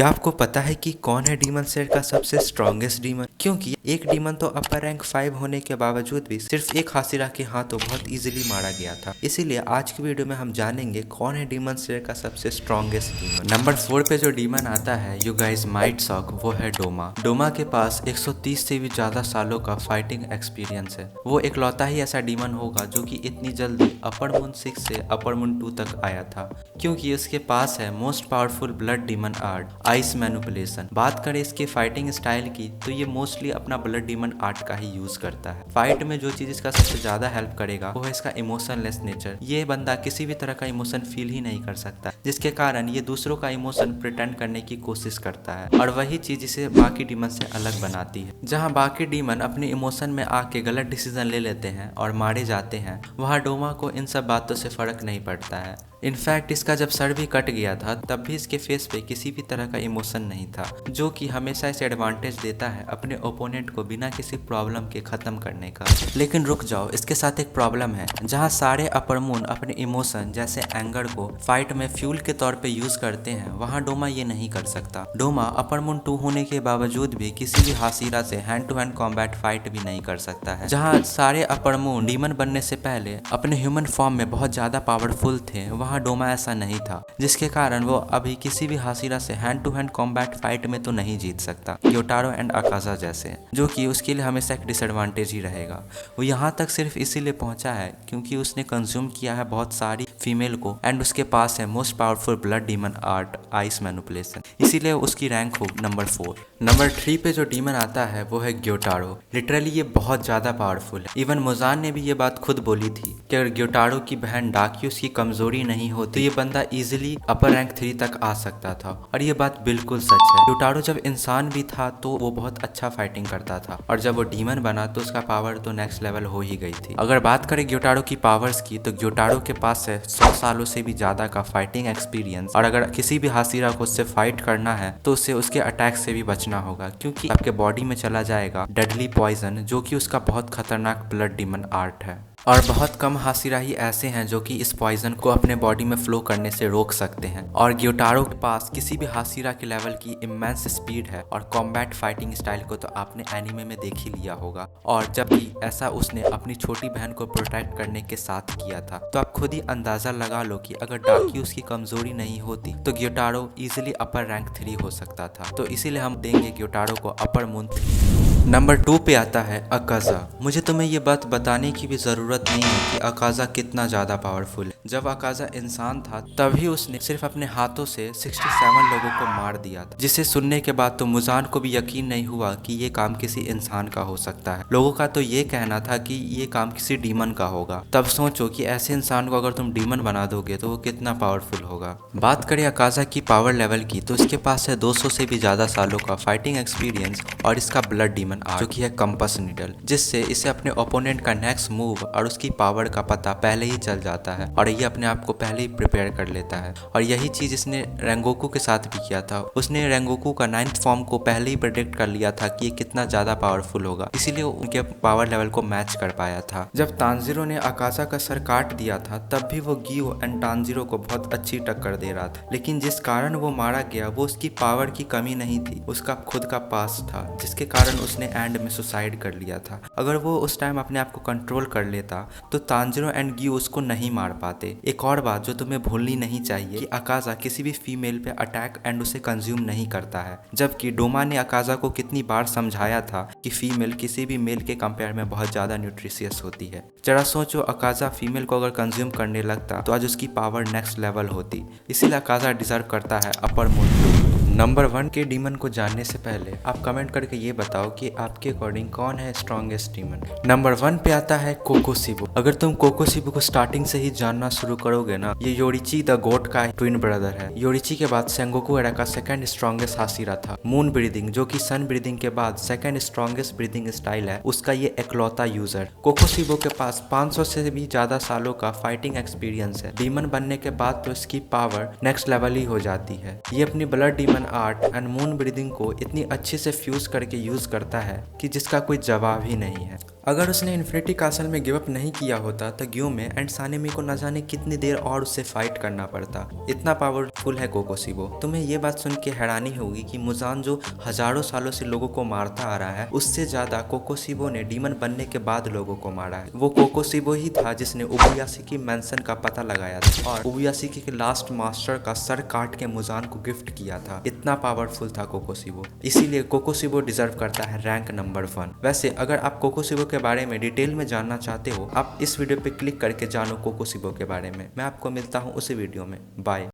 क्या आपको पता है कि कौन है डीमन स्लेयर का सबसे स्ट्रॉन्गेस्ट डीमन? क्योंकि एक डीमन तो अपर रैंक 5 होने के बावजूद भी सिर्फ एक हासिरा के हाथों बहुत इजीली मारा गया था। इसीलिए आज की वीडियो में हम जानेंगे कौन है डीमन स्लेयर का सबसे स्ट्रॉन्गेस्ट डीमन। नंबर 4 पे जो डीमन आता है, यू गाइस माइट शॉक, वो है डोमा। डोमा के पास 130 से भी ज्यादा सालों का फाइटिंग एक्सपीरियंस है। वो इकलौता ही ऐसा डीमन होगा जो कि इतनी जल्दी अपर मून 6 से अपर मून 2 तक आया था, क्योंकि उसके पास है most powerful blood demon art, ice manipulation. बात करें इसके फाइटिंग स्टाइल की तो ये मोस्टली अपना ब्लड डीमन आर्ट का ही यूज करता है। फाइट में जो चीज इसका सबसे ज्यादा हेल्प करेगा वो है इसका इमोशनलेस नेचर। ये बंदा किसी भी तरह का इमोशन फील ही नहीं कर सकता, जिसके कारण ये दूसरों का इमोशन प्रिटेंड करने की कोशिश करता है, और वही चीज इसे बाकी डीमन से अलग बनाती है। जहाँ बाकी डीमन अपने इमोशन में आके गलत डिसीजन ले लेते हैं और मारे जाते हैं, वहाँ डोमा को इन सब बातों से फर्क नहीं पड़ता है। इनफैक्ट इसका जब सर भी कट गया था तब भी इसके फेस पे किसी भी तरह का इमोशन नहीं था, जो कि हमेशा इसे एडवांटेज देता है अपने ओपोनेंट को बिना किसी प्रॉब्लम के खत्म करने का। लेकिन रुक जाओ, इसके साथ एक प्रॉब्लम है। जहां सारे अपर मून अपने इमोशन जैसे एंगर को फाइट में फ्यूल के तौर पे यूज करते हैं, वहां डोमा ये नहीं कर सकता। डोमा अपर मून 2 होने के बावजूद भी किसी भी हासिरा से hand to hand combat fight भी नहीं कर सकता है। जहाँ सारे अपर मून डीमन बनने से पहले अपने ह्यूमन फॉर्म में बहुत ज्यादा पावरफुल थे, वहाँ डोमा ऐसा नहीं था, जिसके कारण वो अभी किसी भी हासिरा से hand to hand combat fight में तो नहीं जीत सकता, ग्योटारो एंड अकाजा जैसे, जो कि उसके लिए हमेशा एक डिसएडवांटेज ही रहेगा। वो यहाँ तक सिर्फ इसीलिए पहुंचा है क्योंकि उसने कंज्यूम किया है बहुत सारी फीमेल को, एंड उसके पास है most powerful blood demon art, ice manipulation, इसीलिए उसकी रैंक हो नंबर 4। नंबर 3 पे जो डीमन आता है वो है ग्योटारो। लिटरली ये बहुत ज्यादा पावरफुल है। इवन मुजान ने भी ये बात खुद बोली थी कि अगर ग्योटारो की बहन डाकियोस की कमजोरी नहीं होती तो ये बंदा इजीली अपर रैंक 3 तक आ सकता था, और ये बात बिल्कुल सच है। ग्योटारो जब इंसान भी था तो वो बहुत अच्छा फाइटिंग करता था, और जब वो डीमन बना तो उसका पावर तो नेक्स्ट लेवल हो ही गई थी। अगर बात करें ग्योटारो की पावर्स की तो ग्योटारो के पास है 100 सालों से भी ज्यादा का फाइटिंग एक्सपीरियंस, और अगर किसी भी हासिरा को उससे फाइट करना है तो उसे उसके अटैक से भी बचना होगा, क्योंकि आपके बॉडी में चला जाएगा डेडली पॉइजन, जो कि उसका बहुत खतरनाक ब्लड डीमन आर्ट है। और बहुत कम हासिरा ही ऐसे हैं जो कि इस पॉइजन को अपने बॉडी में फ्लो करने से रोक सकते हैं, और ग्योटारो के पास किसी भी हासिरा के लेवल की इमेंस स्पीड है, और कॉम्बैट फाइटिंग स्टाइल को तो आपने एनीमे में देख ही लिया होगा। और जबकि ऐसा उसने अपनी छोटी बहन को प्रोटेक्ट करने के साथ किया था, तो आप खुद ही अंदाजा लगा लो कि अगर डाकी उसकी कमजोरी नहीं होती तो ग्योटारो इजिली अपर रैंक 3 हो सकता था। तो इसीलिए हम देंगे ग्योटारो को अपर मून 3। नंबर 2 पे आता है अकाजा। मुझे तुम्हें ये बात बताने की भी जरूरत नहीं है कि अकाजा कितना ज्यादा पावरफुल है। जब अकाजा इंसान था तभी उसने सिर्फ अपने हाथों से 67 लोगों को मार दिया था, जिसे सुनने के बाद तो मुजान को भी यकीन नहीं हुआ कि ये काम किसी इंसान का हो सकता है। लोगों का तो ये कहना था कि ये काम किसी डीमन का होगा। तब सोचो कि ऐसे इंसान को अगर तुम डीमन बना दोगे तो वो कितना पावरफुल होगा। बात करें अकाजा की पावर लेवल की तो इसके पास है 200 से भी ज्यादा सालों का फाइटिंग एक्सपीरियंस, और इसका ब्लड डीमन जो कि है कंपास नीडल, जिससे इसे अपने ओपोनेंट का नेक्स्ट मूव और उसकी पावर का पता पहले ही चल जाता है, और ये अपने आप को पहले ही प्रिपेयर कर लेता है। और यही चीज इसने रेंगोकू के साथ भी किया था। उसने रेंगोकू का 9th फॉर्म को पहले ही प्रेडिक्ट कर लिया था कि ये कितना ज्यादा पावरफुल होगा, इसीलिए उनके पावर लेवल को मैच कर पाया था। जब तानजीरो ने अकाजा का सर काट दिया था तब भी वो गियो एंड तानजीरो को बहुत अच्छी टक्कर दे रहा था, लेकिन जिस कारण वो मारा गया वो उसकी पावर की कमी नहीं थी, उसका खुद का पास था, जिसके कारण उसने एंड में सुसाइड कर लिया था। अगर वो उस टाइम अपने आप को कंट्रोल कर लेता तो तानजीरो एंड गियो उसको नहीं मार पाते। एक और बात जो तुम्हें भूलनी नहीं चाहिए कि अकाजा किसी भी फीमेल पे अटैक एंड उसे कंज्यूम नहीं करता है, जबकि डोमा ने अकाजा को कितनी बार समझाया था कि फीमेल किसी भी मेल के कंपेयर में बहुत ज्यादा न्यूट्रिशियस होती है। जरा सोचो, अकाजा फीमेल को अगर कंज्यूम करने लगता तो आज उसकी पावर नेक्स्ट लेवल होती। इसीलिए अकाजा डिजर्व करता है अपर मून 2। नंबर 1 के डीमन को जानने से पहले आप कमेंट करके ये बताओ कि आपके अकॉर्डिंग कौन है स्ट्रॉन्गेस्ट डीमन। नंबर 1 पे आता है कोकोशिबो। अगर तुम कोकोशिबो को स्टार्टिंग से ही जानना शुरू करोगे ना, ये योरिची द गोट का ट्विन ब्रदर है। योरिची के बाद सेंगोकू एरा का सेकंड स्ट्रॉन्गेस्ट हासिरा था। मून ब्रीदिंग, जो कि सन ब्रीदिंग के बाद सेकंड स्ट्रॉन्गेस्ट ब्रीदिंग स्टाइल है, उसका ये एकलौता यूजर। कोकोशिबो के पास 500 से भी ज्यादा सालों का फाइटिंग एक्सपीरियंस है। डीमन बनने के बाद तो इसकी पावर नेक्स्ट लेवल ही हो जाती है। ये अपनी blood demon art and moon breathing को इतनी अच्छे से फ्यूज करके यूज करता है कि जिसका कोई जवाब ही नहीं है। अगर उसने इन्फिनिटी कासल में गिव अप नहीं किया होता तो ग्यूमे एंड सानेमी को न जाने कितनी देर और उससे फाइट करना पड़ता। इतना पावरफुल है कोकोशिबो। तुम्हें ये बात सुन के हैरानी होगी कि मुजान जो हजारों सालों से लोगों को मारता आ रहा है, उससे ज्यादा कोकोशिबो ने डीमन बनने के बाद लोगों को मारा है। वो कोकोशिबो ही था जिसने उबुयासुकी मेंशन का पता लगाया था और उबुयासुकी के लास्ट मास्टर का सर काट के मुजान को गिफ्ट किया था। इतना पावरफुल था कोकोशिबो, इसीलिए कोकोशिबो डिजर्व करता है रैंक नंबर 1। वैसे अगर आप कोकोशिबो के बारे में डिटेल में जानना चाहते हो, आप इस वीडियो पे क्लिक करके जानो कोकोशिबो के बारे में। मैं आपको मिलता हूँ उसी वीडियो में। बाय।